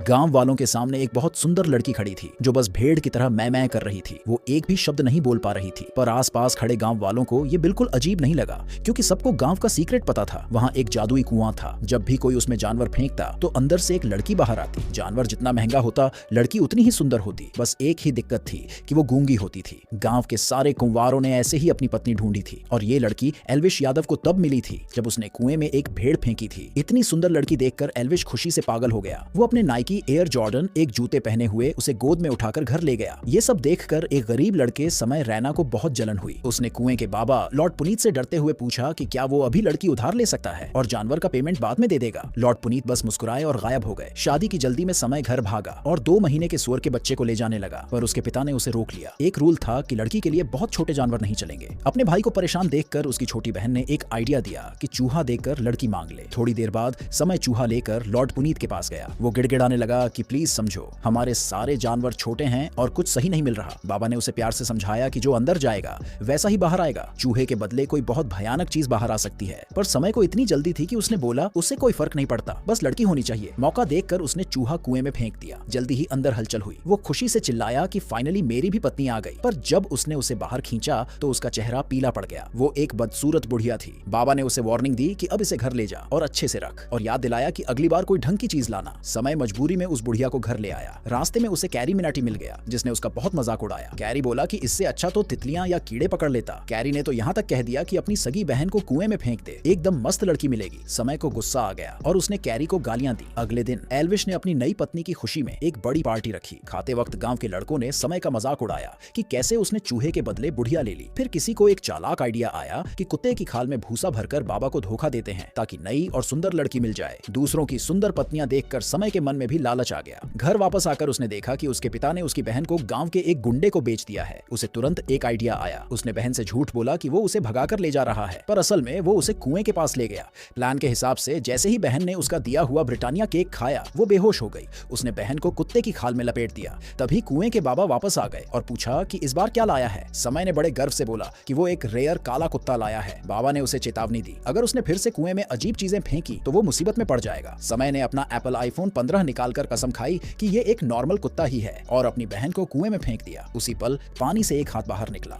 गांव वालों के सामने एक बहुत सुंदर लड़की खड़ी थी जो बस भेड़ की तरह मैं मैं कर रही थी। वो एक भी शब्द नहीं बोल पा रही थी, पर आसपास खड़े गांव वालों को ये बिल्कुल अजीब नहीं लगा, क्योंकि सबको गांव का सीक्रेट पता था। वहाँ एक जादुई कुआं था। जब भी कोई उसमें जानवर फेंकता तो अंदर से एक लड़की बाहर आती। जानवर जितना महंगा होता, लड़की उतनी ही सुंदर होती। बस एक ही दिक्कत थी कि वो गूंगी होती थी। गाँव के सारे कुंवारों ने ऐसे ही अपनी पत्नी ढूंढी थी, और ये लड़की एल्विश यादव को तब मिली थी जब उसने कुएं में एक भेड़ फेंकी थी। इतनी सुंदर लड़की देखकर एल्विश खुशी से पागल हो गया। वो अपने नाइकी एयर जॉर्डन एक जूते पहने हुए उसे गोद में उठाकर घर ले गया। ये सब देखकर एक गरीब लड़के समय रैना को बहुत जलन हुई। उसने कुएं के बाबा लॉर्ड पुनीत से डरते हुए पूछा कि क्या वो अभी लड़की उधार ले सकता है और जानवर का पेमेंट बाद में दे देगा। लॉर्ड पुनीत बस मुस्कुराए और गायब हो गए। शादी की जल्दी में समय घर भागा और 2 महीने के सुअर के बच्चे को ले जाने लगा, पर उसके पिता ने उसे रोक लिया। एक रूल था कि लड़की के लिए बहुत छोटे जानवर नहीं चलेंगे। अपने भाई को परेशान देखकर उसकी छोटी बहन ने एक आइडिया दिया कि चूहा देकर लड़की मांग ले। थोड़ी देर बाद समय चूहा लेकर लॉर्ड पुनीत के पास गया। वो गिड़गिड़ाने लगा कि प्लीज समझो, हमारे सारे जानवर छोटे हैं और कुछ सही नहीं मिल रहा। बाबा ने उसे प्यार से समझाया कि जो अंदर जाएगा वैसा ही बाहर आएगा। चूहे के बदले कोई बहुत भयानक चीज बाहर आ सकती है। पर समय को इतनी जल्दी थी कि उसने बोला उससे कोई फर्क नहीं पड़ता, बस लड़की होनी चाहिए। मौका देखकर उसने चूहा कुएं में फेंक दिया। जल्दी ही अंदर हलचल हुई। वो खुशी से चिल्लाया कि फाइनली मेरी भी पत्नी आ गई। पर जब उसने उसे बाहर खींचा तो उसका चेहरा पीला पड़ गया। वो एक बदसूरत बुढ़िया थी। बाबा ने उसे वार्निंग दी कि अब इसे घर ले जा और अच्छे से रख, और याद दिलाया कि अगली बार कोई ढंग की चीज लाना। समय मजबूरी में उस बुढ़िया को घर ले आया। रास्ते में उसे कैरी मिनाटी मिल गया, जिसने उसका बहुत मजाक उड़ाया। कैरी बोला कि इससे अच्छा तो तितलियां या कीड़े पकड़ लेता। कैरी ने तो यहाँ तक कह दिया कि अपनी सगी बहन को कुएं में फेंक दे, एकदम मस्त लड़की मिलेगी। समय को गुस्सा आ गया और उसने कैरी को गालियां दी। अगले दिन एल्विश ने अपनी नई पत्नी की खुशी में एक बड़ी पार्टी रखी। खाते वक्त गांव के लड़कों ने समय का मजाक उड़ाया कि कैसे उसने चूहे के बदले बुढ़िया ले ली। फिर किसी को एक चालाक आइडिया आया कि कुत्ते की खाल में भूसा भरकर बाबा को धोखा देते हैं ताकि नई और सुंदर लड़की मिल जाए। दूसरों की सुंदर पत्नियां देखकर समय के मन में भी लालच आ गया। घर वापस आकर उसने देखा कि उसके पिता ने उसकी बहन को गांव के एक गुंडे को बेच दिया है। उसे तुरंत एक आइडिया आया। उसने बहन से झूठ बोला कि वो उसे भगाकर ले जा रहा है, पर असल में वो उसे कुएं के पास ले गया। प्लान के हिसाब से जैसे ही बहन ने उसका दिया हुआ ब्रिटानिया केक खाया, वो बेहोश हो गई। उसने बहन को कुत्ते की खाल में लपेट दिया। तभी कुएं के बाबा वापस आ गए और पूछा कि इस बार क्या लाया है। समय ने बड़े गर्व से बोला कि वो एक रेयर काला कुत्ता लाया है। बाबा ने उसे चेतावनी दी, अगर उसने फिर से कुएं में अजीब चीजें फेंकी तो वो मुसीबत में पड़ जाएगा। समय ने अपना एप्पल आईफोन 15 निकालकर कसम खाई कि ये एक नॉर्मल कुत्ता ही है और अपनी बहन को कुएं में फेंक दिया। उसी पल पानी से एक हाथ बाहर निकला।